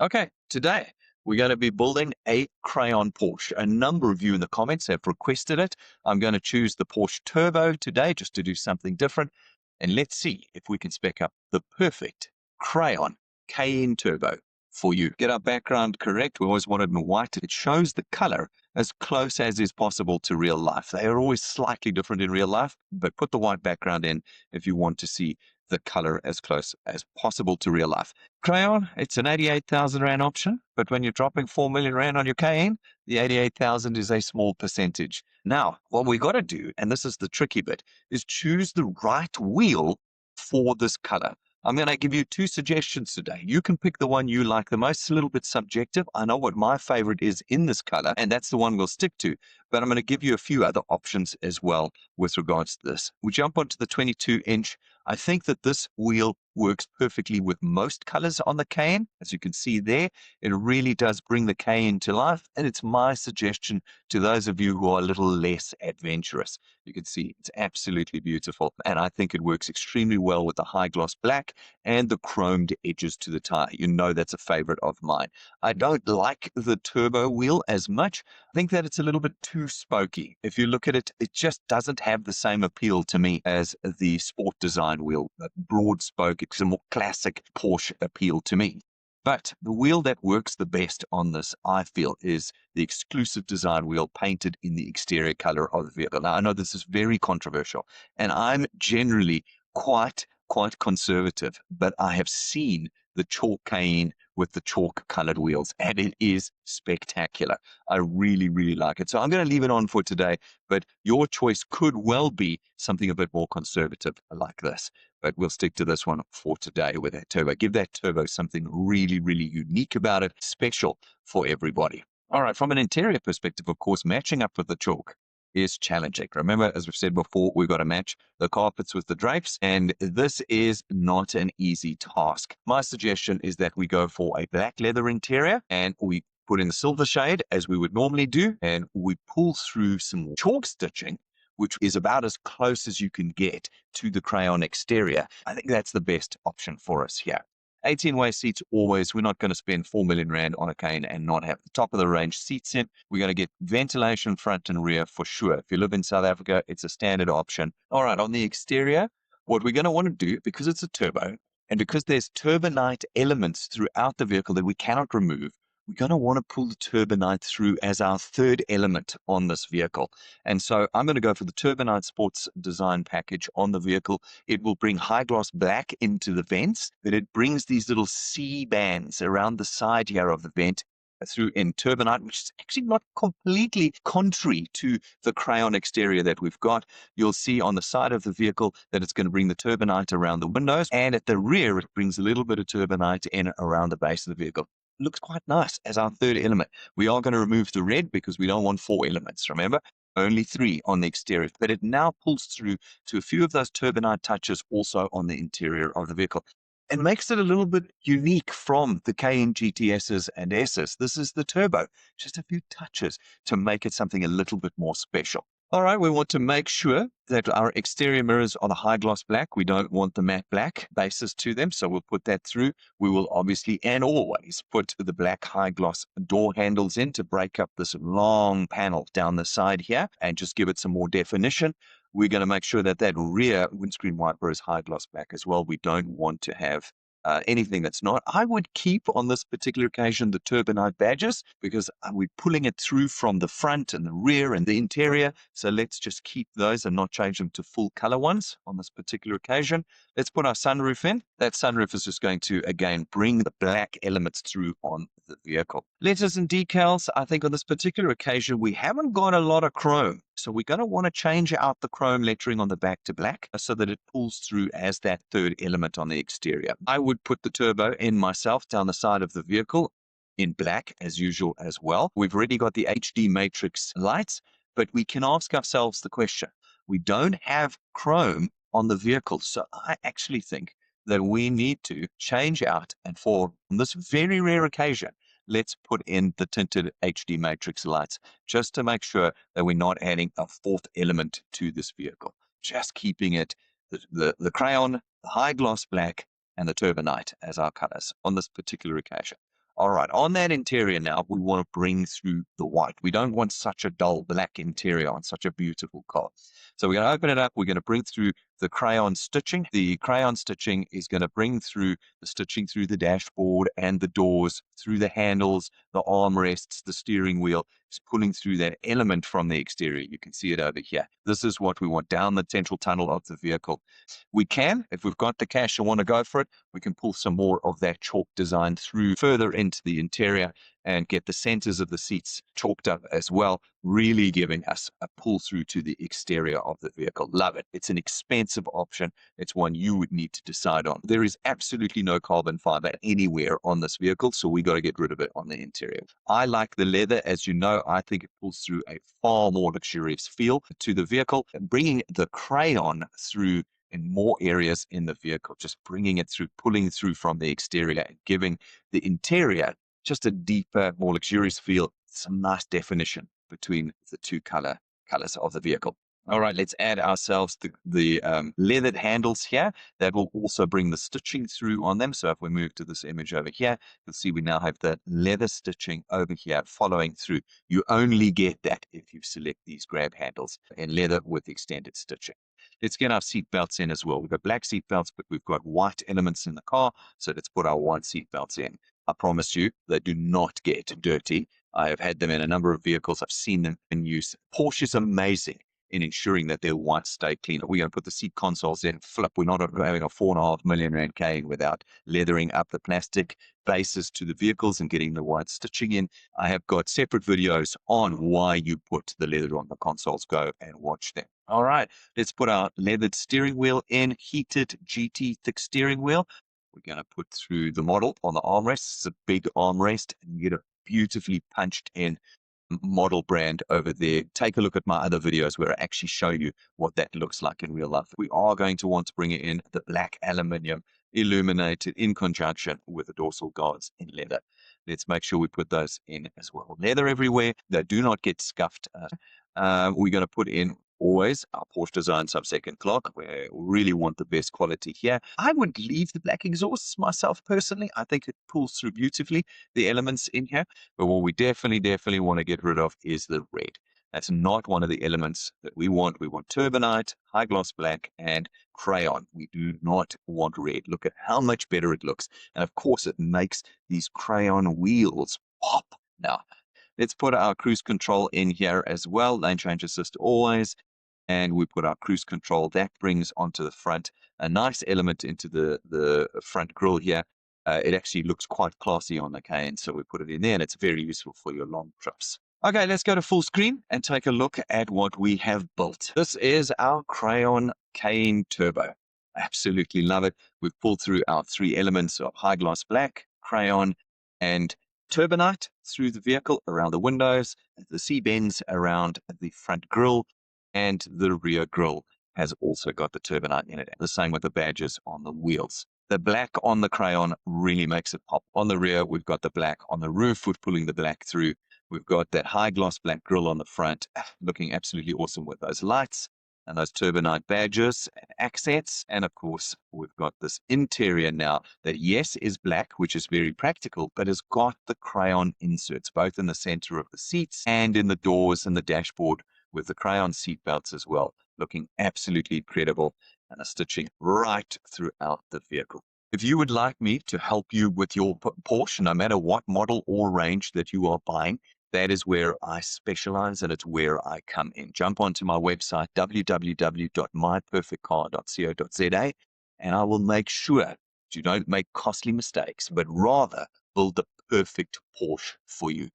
Okay, today we're going to be building a Crayon Porsche. A number of you in the comments have requested it. I'm going to choose the Porsche Turbo today just to do something different. And let's see if we can spec up the perfect Crayon Cayenne Turbo for you. Get our background correct. We always want it in white. It shows the color as close as is possible to real life. They are always slightly different in real life, but put the white background in if you want to see the color as close as possible to real life. Crayon, it's an 88,000 Rand option, but when you're dropping 4 million Rand on your Cayenne, the 88,000 is a small percentage. Now, what we got to do, and this is the tricky bit, is choose the right wheel for this color. I'm going to give you two suggestions today. You can pick the one you like the most. It's a little bit subjective. I know what my favorite is in this color, and that's the one we'll stick to. But I'm going to give you a few other options as well with regards to this. We jump onto the 22-inch. I think that this wheel works perfectly with most colors on the Cayenne. As you can see there, it really does bring the Cayenne to life. And it's my suggestion to those of you who are a little less adventurous. You can see it's absolutely beautiful. And I think it works extremely well with the high gloss black and the chromed edges to the tire. You know that's a favorite of mine. I don't like the turbo wheel as much. I think that it's a little bit too spokey. If you look at it, it just doesn't have the same appeal to me as the sport design wheel. That broad spoke, it's a more classic Porsche appeal to me. But the wheel that works the best on this, I feel, is the exclusive design wheel painted in the exterior color of the vehicle. Now, I know this is very controversial, and I'm generally quite conservative, but I have seen the chalk Cayenne with the chalk colored wheels, and it is spectacular. I really, really like it. So I'm going to leave it on for today, but your choice could well be something a bit more conservative like this. But we'll stick to this one for today with that turbo. Give that turbo something really, really unique about it, special for everybody. All right, from an interior perspective, of course, matching up with the chalk is challenging. Remember, as we've said before, we've got to match the carpets with the drapes, and this is not an easy task. My suggestion is that we go for a black leather interior, and we put in the silver shade as we would normally do, and we pull through some chalk stitching, which is about as close as you can get to the Crayon exterior. I think that's the best option for us here. 18-way seats always. We're not going to spend 4 million Rand on a Cayenne and not have the top of the range seats in. We're going to get ventilation front and rear for sure. If you live in South Africa, it's a standard option. All right, on the exterior, what we're going to want to do, because it's a turbo and because there's turbonite elements throughout the vehicle that we cannot remove, we're going to want to pull the turbonite through as our third element on this vehicle. And so I'm going to go for the turbonite sports design package on the vehicle. It will bring high gloss black into the vents, but it brings these little C bands around the side here of the vent through in turbonite, which is actually not completely contrary to the Crayon exterior that we've got. You'll see on the side of the vehicle that it's going to bring the turbonite around the windows, and at the rear, it brings a little bit of turbonite in around the base of the vehicle. Looks quite nice as our third element. We are going to remove the red because we don't want 4 elements, remember? Only 3 on the exterior, but it now pulls through to a few of those turbonite touches also on the interior of the vehicle and makes it a little bit unique from the Cayenne GTSs and S's. This is the turbo, just a few touches to make it something a little bit more special. All right, we want to make sure that our exterior mirrors are the high gloss black. We don't want the matte black bases to them, so we'll put that through. We will obviously and always put the black high gloss door handles in to break up this long panel down the side here and just give it some more definition. We're going to make sure that that rear windscreen wiper is high gloss black as well. We don't want to have anything that's not. I would keep on this particular occasion the turbonite badges because we're pulling it through from the front and the rear and the interior. So let's just keep those and not change them to full color ones on this particular occasion. Let's put our sunroof in. That sunroof is just going to, again, bring the black elements through on the vehicle. Letters and decals, I think on this particular occasion, we haven't got a lot of chrome. So we're going to want to change out the chrome lettering on the back to black so that it pulls through as that third element on the exterior. I would put the turbo in myself down the side of the vehicle in black as usual as well. We've already got the HD matrix lights, but we can ask ourselves the question. We don't have chrome on the vehicle, so I actually think that we need to change out, and for this very rare occasion, let's put in the tinted HD matrix lights just to make sure that we're not adding a fourth element to this vehicle. Just keeping it the crayon, the high gloss black, and the turbonite as our colors on this particular occasion. All right, on that interior now, we want to bring through the white. We don't want such a dull black interior on such a beautiful car. So we're going to open it up. We're going to bring through the crayon stitching. The crayon stitching is going to bring through the stitching through the dashboard and the doors, through the handles, the armrests, the steering wheel. It's pulling through that element from the exterior. You can see it over here. This is what we want down the central tunnel of the vehicle. We can, if we've got the cash and want to go for it, we can pull some more of that chalk design through further into the interior and get the centers of the seats chalked up as well, really giving us a pull through to the exterior of the vehicle. Love it. It's an expensive option. It's one you would need to decide on. There is absolutely no carbon fiber anywhere on this vehicle, so we got to get rid of it on the interior. I like the leather. As you know, I think it pulls through a far more luxurious feel to the vehicle, and bringing the crayon through in more areas in the vehicle, just bringing it through, pulling through from the exterior and giving the interior just a deeper, more luxurious feel, some nice definition between the two colors of the vehicle. All right, let's add ourselves the leathered handles here. That will also bring the stitching through on them. So if we move to this image over here, you'll see we now have the leather stitching over here following through. You only get that if you select these grab handles in leather with extended stitching. Let's get our seat belts in as well. We've got black seat belts, but we've got white elements in the car. So let's put our white seat belts in. I promise you, they do not get dirty. I have had them in a number of vehicles. I've seen them in use. Porsche is amazing in ensuring that their whites stay clean. We're going to put the seat consoles in, flip. We're not having a 4.5 million rand Cayenne without leathering up the plastic bases to the vehicles and getting the white stitching in. I have got separate videos on why you put the leather on the consoles. Go and watch them. All right, let's put our leathered steering wheel in, heated GT thick steering wheel. We're going to put through the model on the armrest. It's a big armrest, and you get a beautifully punched in model brand over there. Take a look at my other videos where I actually show you what that looks like in real life. We are going to want to bring it in the black aluminium, illuminated in conjunction with the dorsal guards in leather. Let's make sure we put those in as well. Leather everywhere. They do not get scuffed. We're going to put in always our Porsche design sub-second clock. We really want the best quality here. I would leave the black exhausts myself personally. I think it pulls through beautifully, the elements in here. But what we definitely want to get rid of is the red. That's not one of the elements that we want. We want turbinite, high gloss black, and crayon. We do not want red. Look at how much better it looks. And of course, it makes these crayon wheels pop. Now, let's put our cruise control in here as well. Lane change assist always. And we put our cruise control. That brings onto the front a nice element into the front grille here. It actually looks quite classy on the Cayenne, so we put it in there, and it's very useful for your long trips. Okay, let's go to full screen and take a look at what we have built. This is our Crayon Cayenne Turbo. Absolutely love it. We've pulled through our three elements of high gloss black, crayon, and turbinite through the vehicle around the windows, the C-bends around the front grille, and the rear grille has also got the turbinite in it. The same with the badges on the wheels. The black on the crayon really makes it pop. On the rear, we've got the black. On the roof, we're pulling the black through. We've got that high gloss black grille on the front, looking absolutely awesome with those lights and those turbinite badges and accents. And of course, we've got this interior now that, yes, is black, which is very practical, but has got the crayon inserts, both in the center of the seats and in the doors and the dashboard, with the crayon seat belts as well, looking absolutely incredible, and a stitching right throughout the vehicle. If you would like me to help you with your Porsche, no matter what model or range that you are buying, that is where I specialize, and it's where I come in. Jump onto my website, www.myperfectcar.co.za, and I will make sure that you don't make costly mistakes, but rather build the perfect Porsche for you.